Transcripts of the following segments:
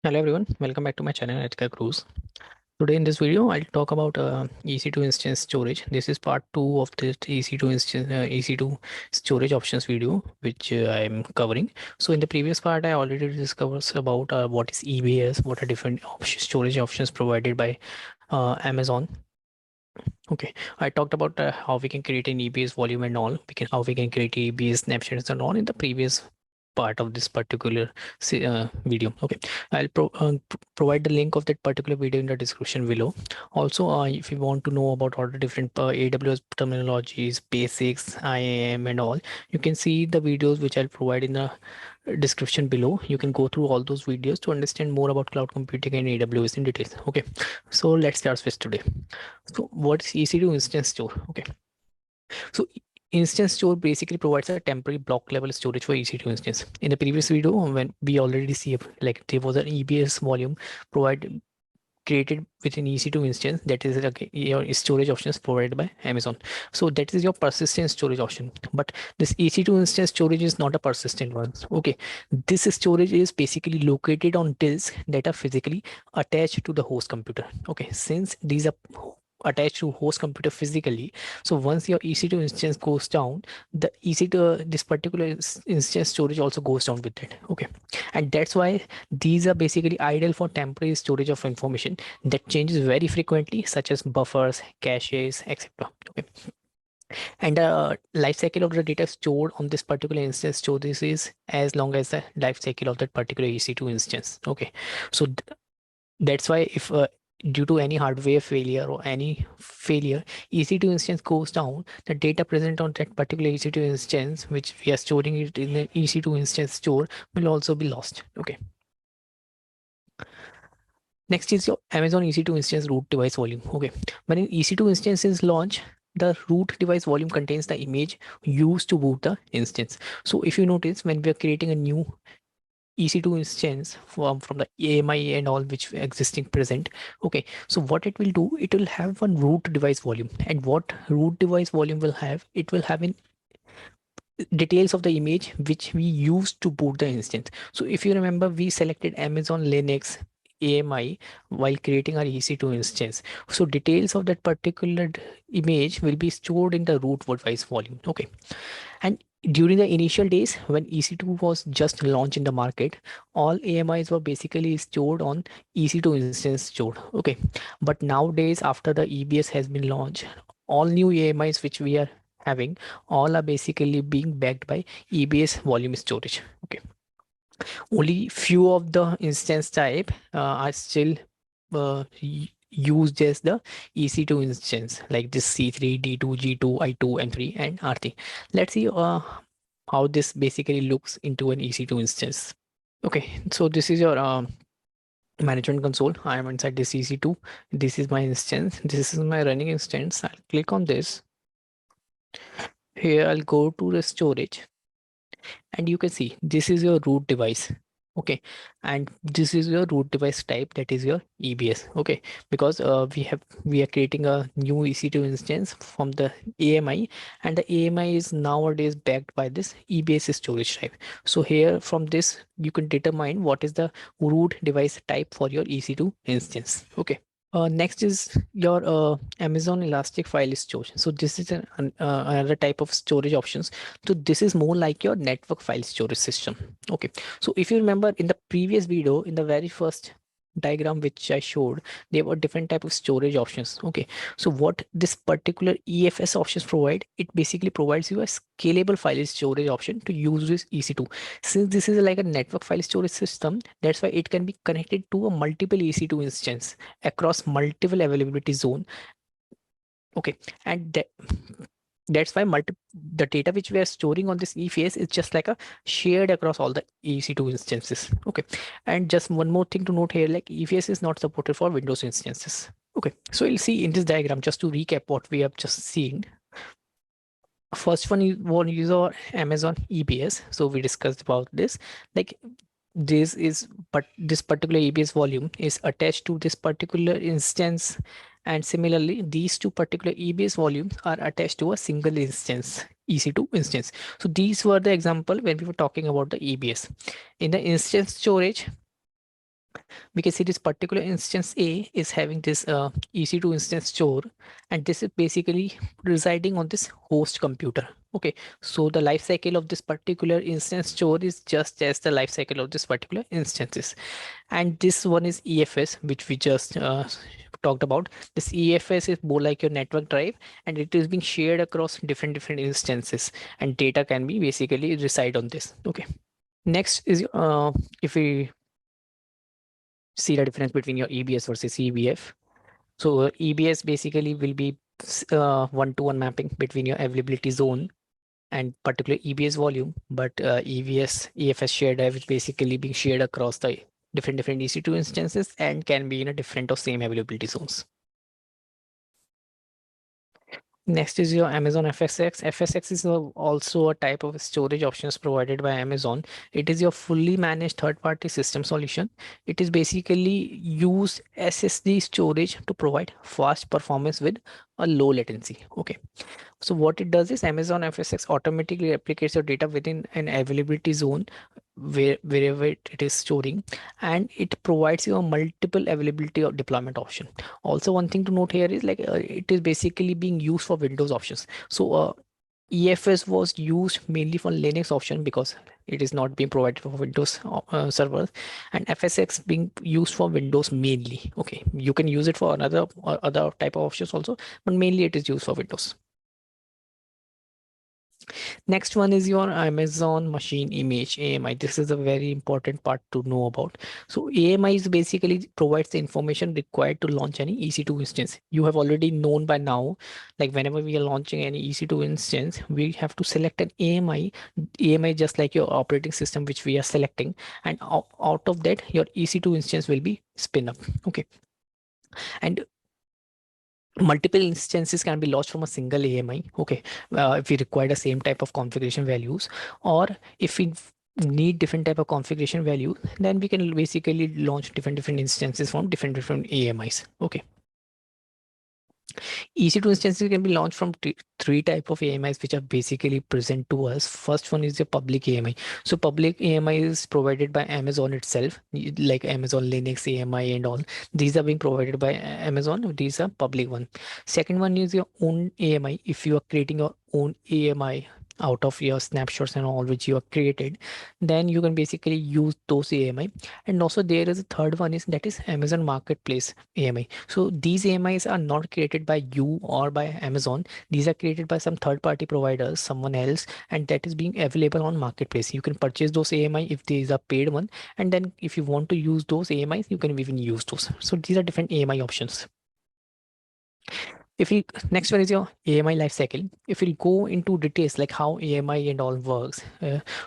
Hello everyone, welcome back to my channel Etika Cruise. Today in this video, I'll talk about EC2 instance storage. This is part 2 of the EC2 storage options video, which I'm covering. So in the previous part, I already discussed about what is EBS, what are different storage options provided by Amazon. Okay, I talked about how we can create an EBS volume and all. How we can create EBS snapshots and all in the previous part of this particular video. Okay, I'll provide the link of that particular video in the description below. Also, if you want to know about all the different AWS terminologies, basics, IAM and all, you can see the videos which I'll provide in the description below. You can go through all those videos to understand more about cloud computing and AWS in details. Okay, so let's start with today. So what is EC2 Instance Store? Okay, so Instance Store basically provides a temporary block level storage for EC2 instance. In the previous video, when we already see like there was an EBS volume provided created within EC2 instance, that is like your storage options provided by Amazon. So that is your persistent storage option. But this EC2 instance storage is not a persistent one. Okay, this storage is basically located on disks that are physically attached to the host computer. Okay, since these are attached to host computer physically, so once your EC2 instance goes down, the EC2 this particular instance storage also goes down with it. Okay, and that's why these are basically ideal for temporary storage of information that changes very frequently, such as buffers, caches, etc. Okay, and the life cycle of the data stored on this particular instance storage is as long as the life cycle of that particular EC2 instance. Okay, so that's why if due to any hardware failure or any failure, EC2 instance goes down, the data present on that particular EC2 instance, which we are storing it in the EC2 instance store, will also be lost. Okay. Next is your Amazon EC2 instance root device volume. Okay. When an EC2 instance is launched, the root device volume contains the image used to boot the instance. So if you notice, when we are creating a new EC2 instance from the AMI and all which existing present. Okay, so what it will do, it will have one root device volume, and what root device volume will have, it will have in details of the image which we used to boot the instance. So if you remember, we selected Amazon Linux AMI while creating our EC2 instance. So details of that particular image will be stored in the root device volume. Okay, and during the initial days when EC2 was just launched in the market, all AMIs were basically stored on EC2 instance stored. Okay, but nowadays after the EBS has been launched, all new AMIs which we are having, all are basically being backed by EBS volume storage. Okay, only few of the instance type are still used as the EC2 instance, like this C3, D2, G2, I2, M3, and R3. Let's see how this basically looks into an EC2 instance. Okay, so this is your management console. I am inside this EC2. This is my instance. This is my running instance. I'll click on this. Here I'll go to the storage, and you can see this is your root device. Okay, and this is your root device type, that is your EBS. Okay, because we are creating a new EC2 instance from the AMI, and the AMI is nowadays backed by this EBS storage type. So here from this you can determine what is the root device type for your EC2 instance. Okay, next is your Amazon Elastic File Storage. So this is another type of storage options. So this is more like your network file storage system. Okay. So if you remember in the previous video, in the very first diagram which I showed, there were different type of storage options. Okay. So what this particular EFS options provide, it basically provides you a scalable file storage option to use this EC2. Since this is like a network file storage system, that's why it can be connected to a multiple EC2 instance across multiple availability zone. Okay, and that's why the data which we are storing on this EFS is just like a shared across all the EC2 instances. Okay, and just one more thing to note here, like EFS is not supported for Windows instances. Okay, so you'll see in this diagram, just to recap what we have just seen. First one is our Amazon EBS. So we discussed about this, like this particular EBS volume is attached to this particular instance, and similarly these two particular EBS volumes are attached to a single instance, EC2 instance. So these were the example when we were talking about the EBS. In the instance storage, we can see this particular instance A is having this EC2 instance store, and this is basically residing on this host computer. Okay, so the life cycle of this particular instance store is just as the life cycle of this particular instances. And this one is EFS, which we just talked about. This EFS is more like your network drive, and it is being shared across different instances, and data can be basically reside on this. Okay. Next is if we see the difference between your EBS versus EBF. So EBS basically will be one-to-one mapping between your availability zone and particular EBS volume, but EFS shared drive is basically being shared across the different EC2 instances and can be in a different or same availability zones. Next is your Amazon FSX. FSX is also a type of storage options provided by Amazon. It is your fully managed third-party system solution. It is basically use SSD storage to provide fast performance with a low latency. Okay. So what it does is Amazon FSX automatically replicates your data within an availability zone wherever it is storing, and it provides you a multiple availability or deployment option. Also, one thing to note here is like it is basically being used for Windows options. So EFS was used mainly for Linux option because it is not being provided for Windows servers, and FSX being used for Windows mainly. Okay, you can use it for another other type of options also, but mainly it is used for Windows. Next one is your Amazon Machine Image, AMI. This is a very important part to know about. So AMI is basically provides the information required to launch any EC2 instance. You have already known by now, like whenever we are launching any EC2 instance, we have to select an AMI. AMI just like your operating system, which we are selecting, and out of that, your EC2 instance will be spin up. Okay, and multiple instances can be launched from a single AMI. Okay, if we require the same type of configuration values, or if we need different type of configuration value, then we can basically launch different instances from different AMIs. Okay. EC2 instances can be launched from three type of AMIs which are basically present to us. First one is the public AMI. So public AMI is provided by Amazon itself, like Amazon Linux AMI and all. These are being provided by Amazon. These are public one. Second one is your own AMI. If you are creating your own AMI out of your snapshots and all which you have created, then you can basically use those AMI. And also there is a third one is that is Amazon Marketplace AMI. So these AMIs are not created by you or by Amazon. These are created by some third party providers, someone else, and that is being available on Marketplace. You can purchase those AMI if these are paid one, and then if you want to use those AMIs, you can even use those. So these are different AMI options. If we next one is your AMI lifecycle. If we go into details like how AMI and all works,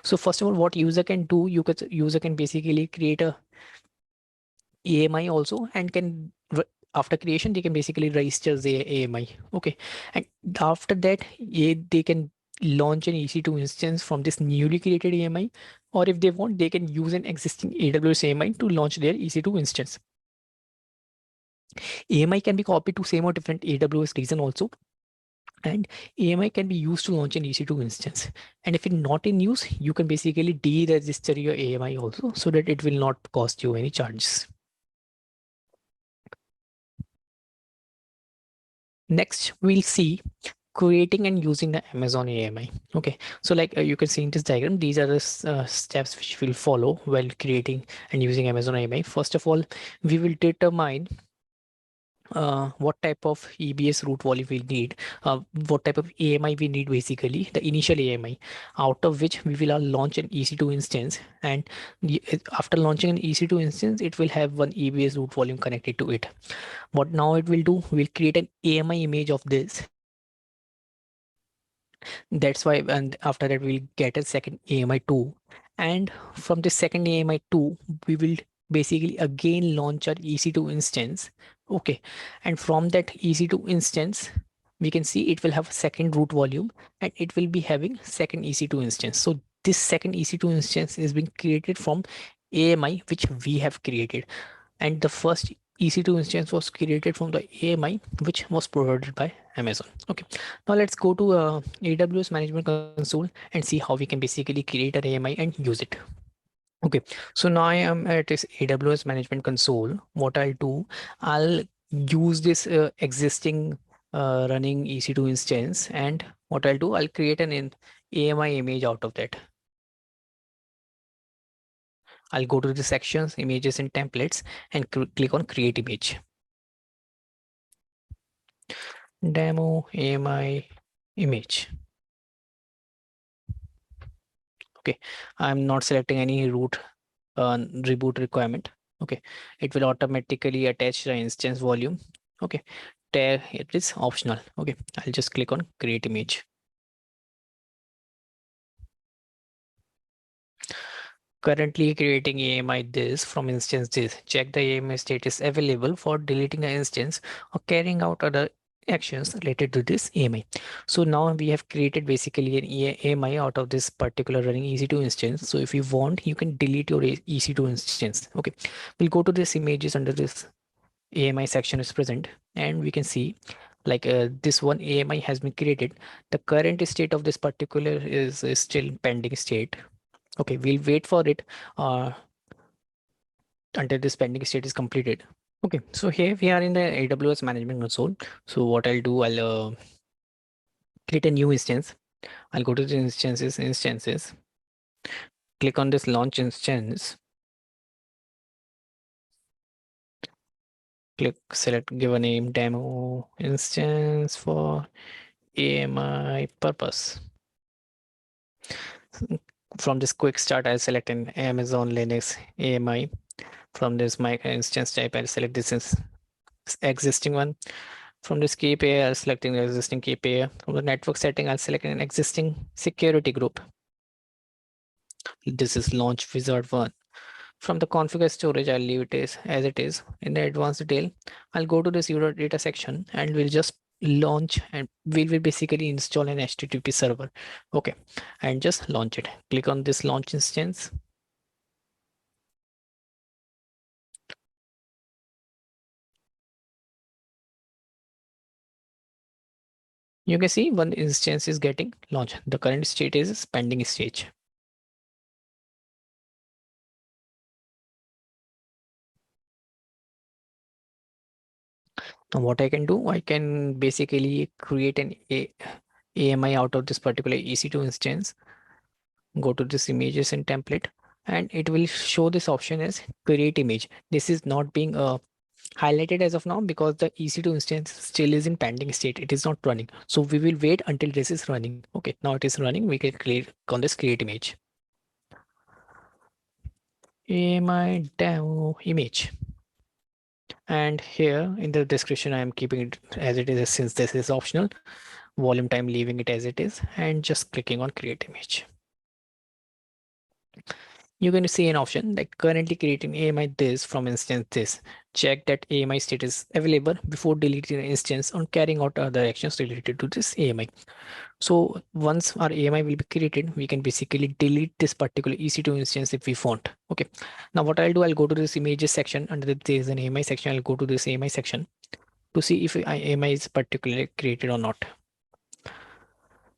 so first of all, what user can do, user can basically create a AMI also, and can after creation they can basically register the AMI. Okay, and after that they can launch an EC2 instance from this newly created AMI, or if they want, they can use an existing AWS AMI to launch their EC2 instance. AMI can be copied to same or different AWS region also, and AMI can be used to launch an EC2 instance. And if it's not in use, you can basically deregister your AMI also, so that it will not cost you any charges. Next, we'll see creating and using the Amazon AMI. Okay, so like you can see in this diagram, these are the steps which we'll follow while creating and using Amazon AMI. First of all, we will determine what type of EBS root volume we need, what type of AMI we need, basically the initial AMI, out of which we will launch an EC2 instance. And after launching an EC2 instance, it will have one EBS root volume connected to it. What now it will do, we'll create an AMI image of this. That's why, and after that we'll get a second AMI2, and from the second AMI2 we will basically again launch our EC2 instance. Okay, and from that EC2 instance we can see it will have a second root volume, and it will be having second EC2 instance. So this second EC2 instance is being created from AMI which we have created, and the first EC2 instance was created from the AMI which was provided by Amazon. Okay, now let's go to AWS Management Console and see how we can basically create an AMI and use it. Okay, so now I am at this AWS Management Console. What I'll do, I'll use this existing running EC2 instance, and what I'll do, I'll create an AMI image out of that. I'll go to the sections, images and templates, and click on create image. Demo AMI image. Okay, I'm not selecting any root reboot requirement. Okay, it will automatically attach the instance volume. Okay, there it is optional. Okay, I'll just click on create image. Currently creating AMI this from instance this. Check the AMI status available for deleting an instance or carrying out other actions related to this AMI. So now we have created basically an AMI out of this particular running EC2 instance. So if you want, you can delete your EC2 instance. Okay, we'll go to this images under this AMI section is present, and we can see like this one AMI has been created. The current state of this particular is still pending state. Okay, we'll wait for it uh, until this pending state is completed. Okay, so here we are in the AWS Management Console. So what I'll do, I'll create a new instance. I'll go to the instances, click on this launch instance, select, give a name demo instance for AMI purpose. From this quick start, I'll select an Amazon Linux AMI. From this my instance type, I'll select this existing one. From this key pair, I'll selecting the existing key pair. From the network setting, I'll select an existing security group. This is launch wizard one. From the configure storage, I'll leave it as it is. In the advanced detail, I'll go to this user data section and we'll just launch, and we will basically install an HTTP server. Okay, and just launch it. Click on this launch instance. You can see one instance is getting launched. The current state is pending stage. Now what I can do, I can basically create an AMI out of this particular EC2 instance. Go to this images and template, and it will show this option as create image. This is not being highlighted as of now because the EC2 instance still is in pending state. It is not running. So we will wait until this is running. Okay, now it is running. We can click on this create image. AMI demo image. And here in the description, I am keeping it as it is since this is optional. Volume time leaving it as it is, and just clicking on create image. You're going to see an option like currently creating AMI this from instance this. Check that AMI status available before deleting the instance or carrying out other actions related to this AMI. So once our AMI will be created, we can basically delete this particular EC2 instance if we want. Okay. Now what I'll do, I'll go to this images section. Under there is an AMI section. I'll go to this AMI section to see if AMI is particularly created or not.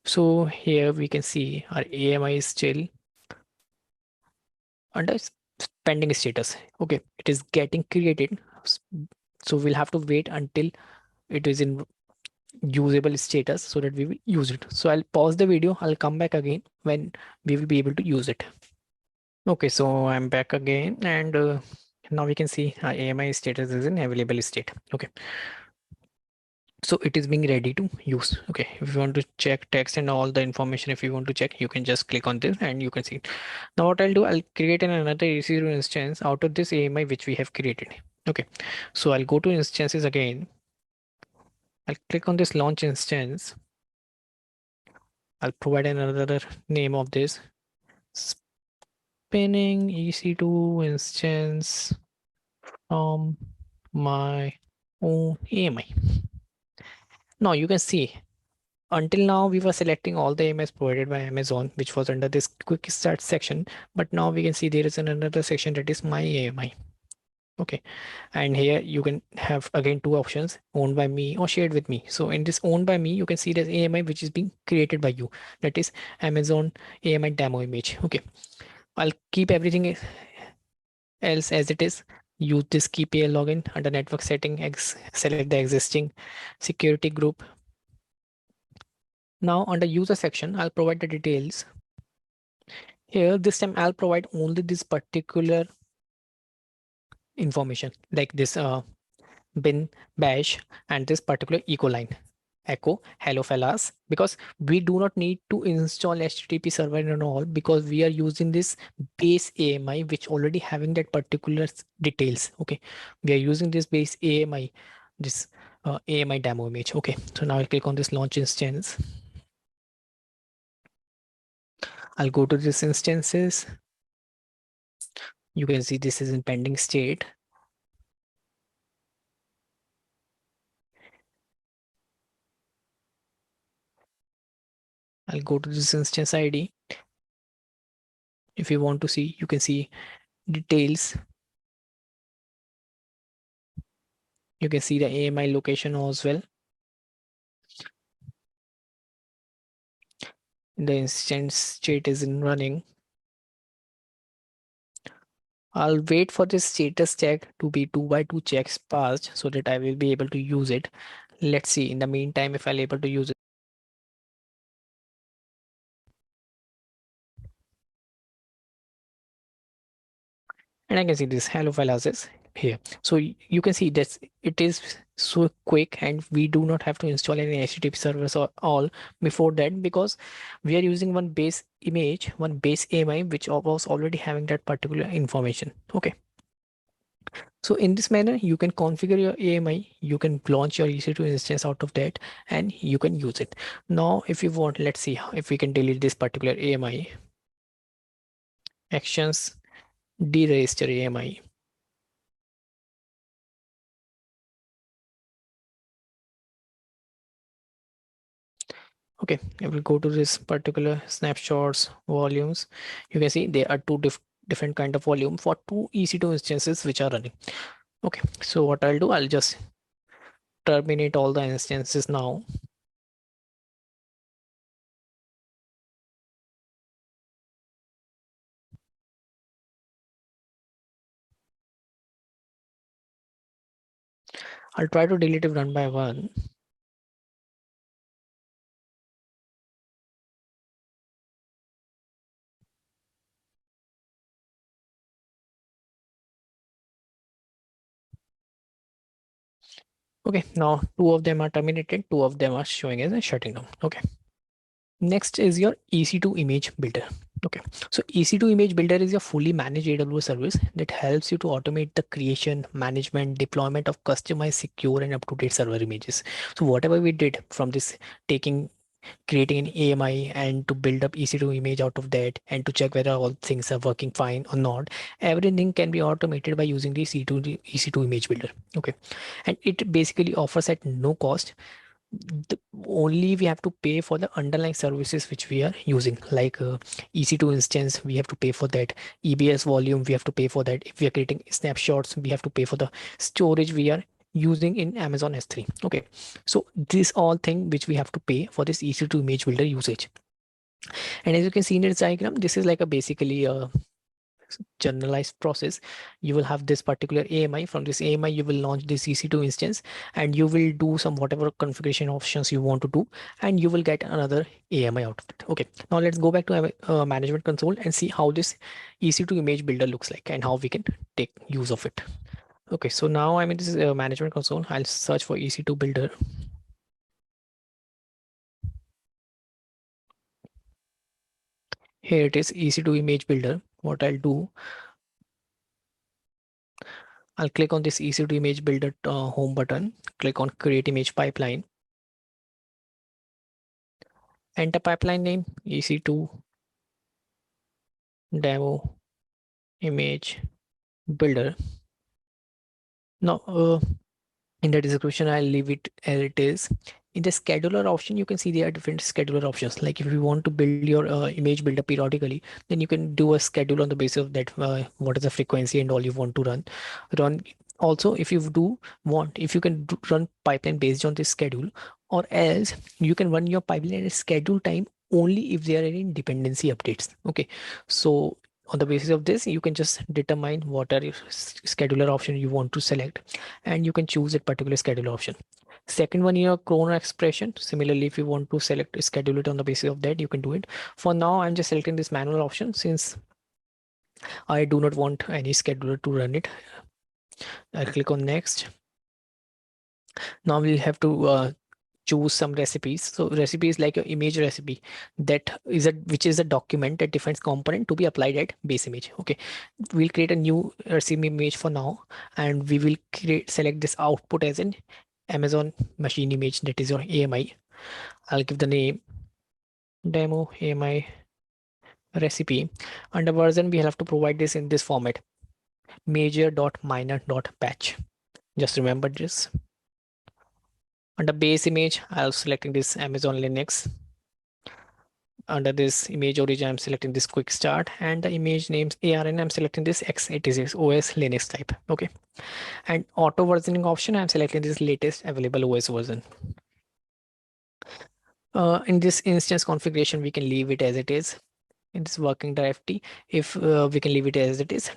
So here we can see our AMI is still under pending status. Okay, it is getting created. So we'll have to wait until it is in usable status so that we will use it. So I'll pause the video. I'll come back again when we will be able to use it. Okay, so I'm back again, and now we can see our AMI status is in available state. Okay, so it is being ready to use. Okay, if you want to check text and all the information, if you want to check, you can just click on this and you can see it. Now what I'll do, I'll create another EC2 instance out of this AMI which we have created. Okay, so I'll go to instances again. I'll click on this launch instance. I'll provide another name of this spinning EC2 instance from my own AMI. Now you can see until now we were selecting all the AMIs provided by Amazon, which was under this quick start section. But now we can see there is another section that is my AMI. Okay, and here you can have again two options, owned by me or shared with me. So in this owned by me, you can see this AMI which is being created by you, that is Amazon AMI demo image. Okay, I'll keep everything else as it is. Use this KPI login under network setting, select the existing security group. Now under user section, I'll provide the details. Here, this time I'll provide only this particular information like this bin bash and this particular echo line. Echo hello fellas, because we do not need to install HTTP server and all, because we are using this base AMI which already having that particular details. Okay, we are using this base AMI, this AMI demo image. Okay, so now I'll click on this launch instance. I'll go to this instances. You can see this is in pending state. I'll go to this instance ID. If you want to see, you can see details. You can see the AMI location as well. The instance state is in running. I'll wait for this status check to be 2x2 checks passed so that I will be able to use it. Let's see in the meantime if I'll able to use it. And I can see this hello file as here. So you can see that it is so quick and we do not have to install any HTTP servers or all before that, because we are using one base image, one base AMI, which was already having that particular information. Okay. So in this manner, you can configure your AMI, you can launch your EC2 instance out of that, and you can use it. Now, if you want, let's see if we can delete this particular AMI. Actions, deregister AMI. Okay, if we go to this particular snapshots, volumes, you can see there are two different kind of volume for two EC2 instances which are running. Okay, so what I'll do, I'll just terminate all the instances now. I'll try to delete it one by one. Okay, now two of them are terminated, two of them are showing as a shutting down. Okay. Next is your EC2 Image Builder. Okay, so EC2 Image Builder is your fully managed AWS service that helps you to automate the creation, management, deployment of customized, secure, and up-to-date server images. So whatever we did from this, creating an AMI and to build up EC2 image out of that and to check whether all things are working fine or not, everything can be automated by using the EC2 Image Builder. Okay, and it basically offers at no cost. Only we have to pay for the underlying services which we are using, like EC2 instance we have to pay for that, EBS volume we have to pay for that, if we are creating snapshots we have to pay for the storage we are using in Amazon S3. Okay, so this all thing which we have to pay for this EC2 image builder usage. And as you can see in this diagram, this is like a basically a generalized process. You will have this particular AMI. From this AMI, you will launch this EC2 instance and you will do some whatever configuration options you want to do, and you will get another AMI out of it. Okay, now let's go back to management console and see how this EC2 image builder looks like and how we can take use of it. Okay, so now I'm in this management console. I'll search for EC2 builder. Here it is, EC2 image builder. What I'll do, I'll click on this EC2 image builder home button, click on create image pipeline, enter pipeline name EC2 demo image builder. Now, in the description, I'll leave it as it is. In the scheduler option, you can see there are different scheduler options. Like if you want to build your image builder periodically, then you can do a schedule on the basis of that, what is the frequency and all you want to run. Also, if you if you can run pipeline based on this schedule, or else you can run your pipeline at schedule time only if there are any dependency updates. Okay, so On the basis of this, you can just determine what are your scheduler option you want to select, and you can choose that particular scheduler option. Second one, your chrono expression. Similarly, if you want to select schedule it on the basis of that, you can do it. For now, I'm just selecting this manual option since I do not want any scheduler to run it. I'll click on next. Now we'll have to choose some recipes. So recipe is like your image recipe, that is a which is a document that defines component to be applied at base image. Okay, we'll create a new recipe image for now, and we will select this output as an Amazon machine image, that is your AMI. I'll give the name demo AMI recipe. Under version, we'll have to provide this in this format, major.minor.patch. Just remember this. Under base image, I'll selecting this Amazon Linux. Under this image origin, I'm selecting this quick start, and the image names ARN, I'm selecting this x86 OS Linux type. Okay. And auto versioning option, I'm selecting this latest available OS version. In this instance configuration, we can leave it as it is. In this working directory, if we can leave it as it is,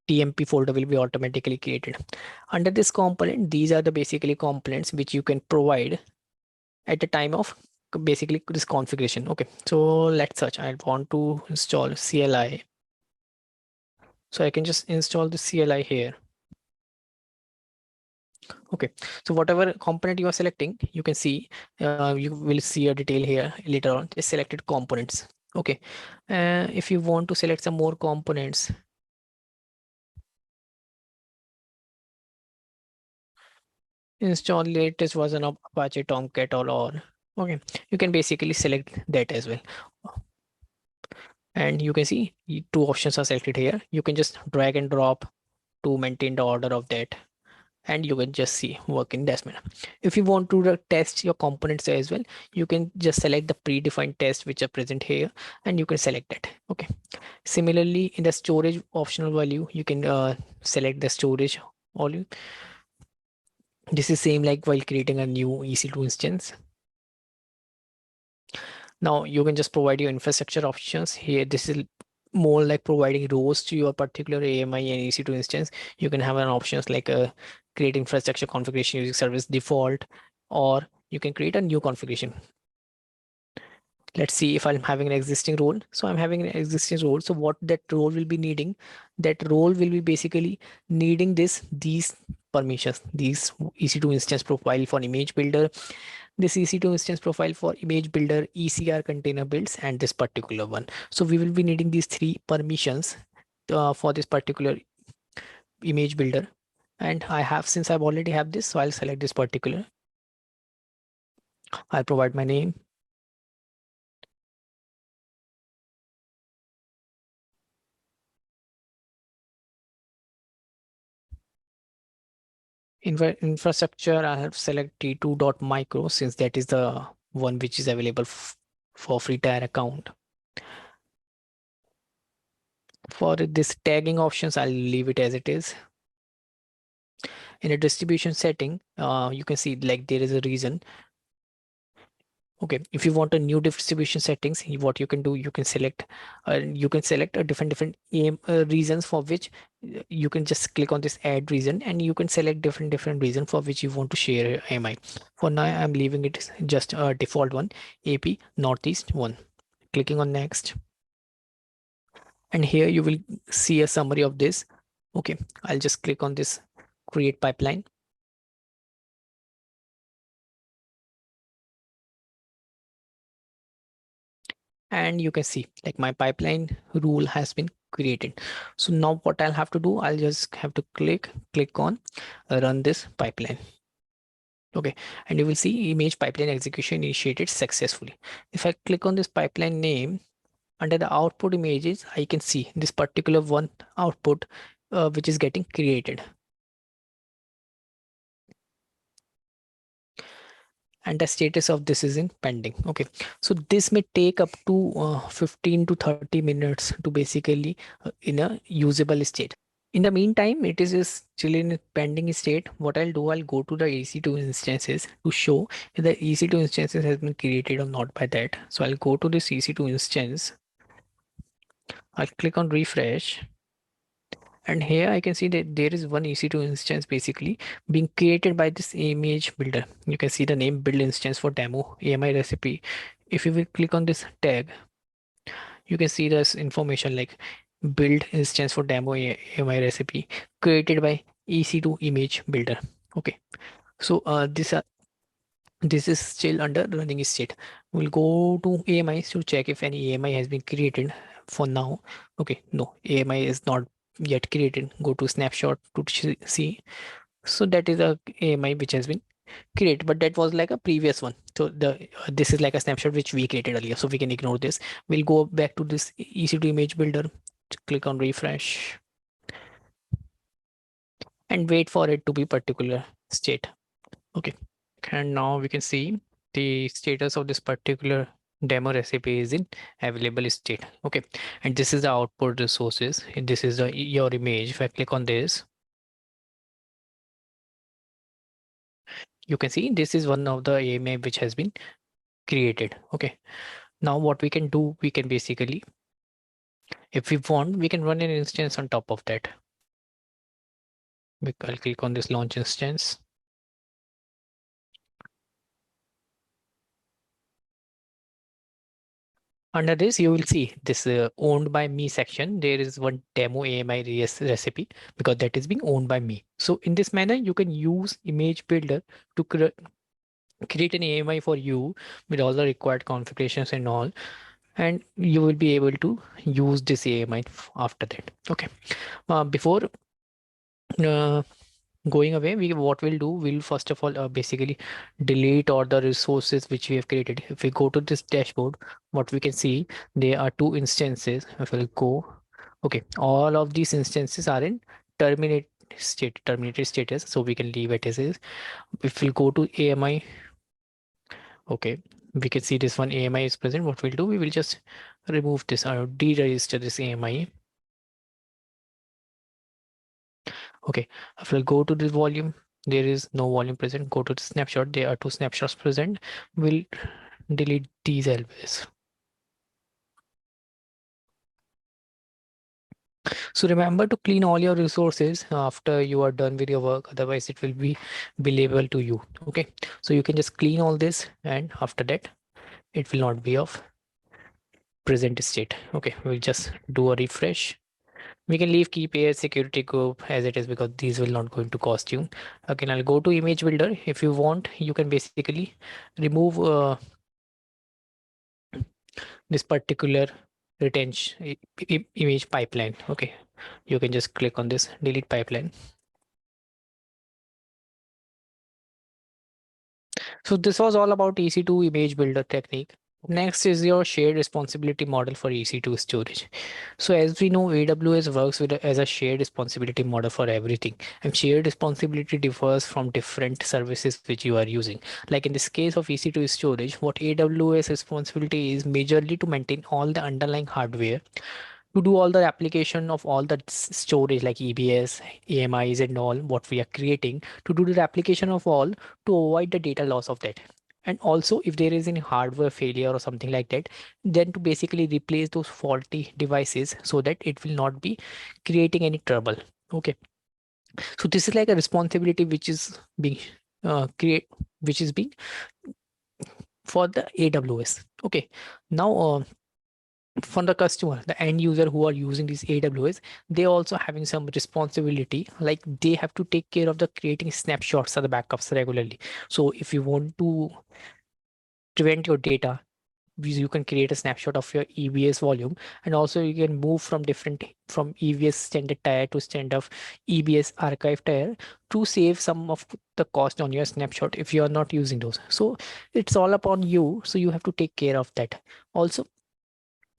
TMP folder will be automatically created. Under this component, these are the basically components which you can provide at the time of basically this configuration. Okay, so let's search. I want to install CLI, so I can just install the CLI here. Okay, so whatever component you are selecting, you can see you will see a detail here later on, just selected components. Okay, if you want to select some more components, install latest version of Apache Tomcat or okay, you can basically select that as well. And you can see two options are selected here. You can just drag and drop to maintain the order of that, and you can just see work in this manner. If you want to test your components as well, you can just select the predefined tests which are present here, and you can select that. Okay, similarly in the storage optional value, you can select the storage volume. This is same like while creating a new EC2 instance. Now you can just provide your infrastructure options here. This is more like providing roles to your particular AMI and EC2 instance. You can have an options like create infrastructure configuration using service default, or you can create a new configuration. Let's see if I'm having an existing role. So I'm having an existing role. So what that role will be needing, that role will be basically needing these permissions, these EC2 instance profile for image builder, this EC2 instance profile for image builder, ECR container builds, and this particular one. So we will be needing these three permissions for this particular image builder. And since I've already have this, so I'll select this particular. I'll provide my name. Infrastructure, I have select t2.micro since that is the one which is available for free tier account. For this tagging options, I'll leave it as it is. In a distribution setting, you can see like there is a reason. Okay, if you want a new distribution settings, what you can do, you can select a different aim reasons for which you can just click on this add reason, and you can select different reason for which you want to share AMI. For now, I'm leaving it just a default one, AP Northeast one. Clicking on next, and here you will see a summary of this. Okay, I'll just click on this create pipeline. And you can see like my pipeline rule has been created. So now what I'll have to do, I'll just have to click on run this pipeline. Okay, and you will see image pipeline execution initiated successfully. If I click on this pipeline name, under the output images, I can see this particular one output which is getting created. And the status of this is in pending. Okay, so this may take up to 15 to 30 minutes to basically in a usable state. In the meantime, it is still in a pending state. What I'll do, I'll go to the EC2 instances to show if the EC2 instances has been created or not by that. So I'll go to this EC2 instance. I'll click on refresh. And here I can see that there is one EC2 instance basically being created by this image builder. You can see the name build instance for demo AMI recipe. If you will click on this tag, you can see this information like build instance for demo AMI recipe created by EC2 Image Builder. Okay, so this is still under running state. We'll go to AMI to check if any AMI has been created for now. Okay, no, AMI is not yet created. Go to snapshot to see. So that is a AMI which has been created, but that was like a previous one. So the this is like a snapshot which we created earlier. So we can ignore this. We'll go back to this EC2 image builder. Click on refresh and wait for it to be particular state. Okay. And now we can see the status of this particular demo recipe is in available state. Okay, and this is the output resources, and this is the your image. If I click on this, you can see this is one of the AMI which has been created. Okay, now what we can do, we can basically, if we want, we can run an instance on top of that. I'll click on this launch instance. Under this, you will see this owned by me section. There is one demo AMI recipe because that is being owned by me. So in this manner, you can use image builder to create an AMI for you with all the required configurations and all. And you will be able to use this AMI after that. Okay. Before uh, going away, what we'll do, we'll first of all basically delete all the resources which we have created. If we go to this dashboard, what we can see, there are two instances. If we'll go, okay, all of these instances are in terminated status, so we can leave it as is. If we go to AMI, okay, we can see this one AMI is present. What we'll do, we will just remove this or deregister this AMI. Okay, if we'll go to this volume, there is no volume present. Go to the snapshot, there are two snapshots present. We'll delete these always. So remember to clean all your resources after you are done with your work, otherwise it will be billable to you. Okay, so you can just clean all this, and after that it will not be of present state. Okay, we'll just do a refresh. We can leave keep air security group as it is because these will not going to cost you. Again, I'll go to image builder. If you want, you can basically remove this particular retention image pipeline. Okay, you can just click on this delete pipeline. So this was all about EC2 image builder technique. Next is your shared responsibility model for EC2 storage. So as we know, AWS works with as a shared responsibility model for everything, and shared responsibility differs from different services which you are using. Like in this case of EC2 storage, what AWS responsibility is majorly to maintain all the underlying hardware, to do all the application of all the storage like EBS, AMIs and all what we are creating, to do the application of all to avoid the data loss of that. And also if there is any hardware failure or something like that, then to basically replace those faulty devices so that it will not be creating any trouble. Okay. So this is like a responsibility which is being which is being for the AWS. Okay. Now for the customer, the end user who are using this AWS, they also having some responsibility, like they have to take care of the creating snapshots or the backups regularly. So if you want to prevent your data, you can create a snapshot of your EBS volume, and also you can move from different from EBS standard tier to standard of EBS archive tier to save some of the cost on your snapshot if you are not using those. So it's all upon you, so you have to take care of that. Also,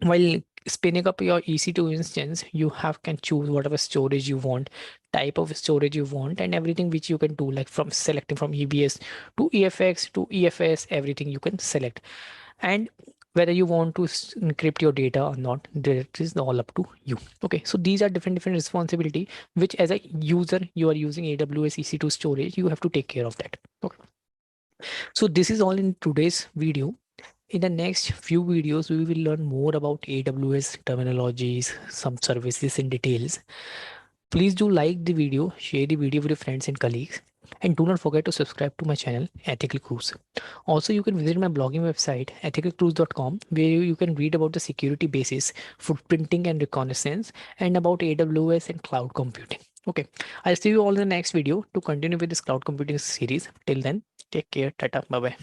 while spinning up your EC2 instance, you have can choose whatever storage you want, type of storage you want, and everything which you can do, like from selecting from EBS to EFX to EFS, everything you can select. And whether you want to encrypt your data or not, that is all up to you. Okay, so these are different responsibility which as a user you are using AWS EC2 storage, you have to take care of that. Okay, so this is all in today's video. In the next few videos, we will learn more about AWS terminologies, some services in details. Please do like the video, share the video with your friends and colleagues, and do not forget to subscribe to my channel, Ethical Cruise. Also, you can visit my blogging website, ethicalcruise.com, where you can read about the security basis, footprinting and reconnaissance, and about AWS and cloud computing. Okay, I'll see you all in the next video to continue with this cloud computing series. Till then, take care. Tata. Bye bye.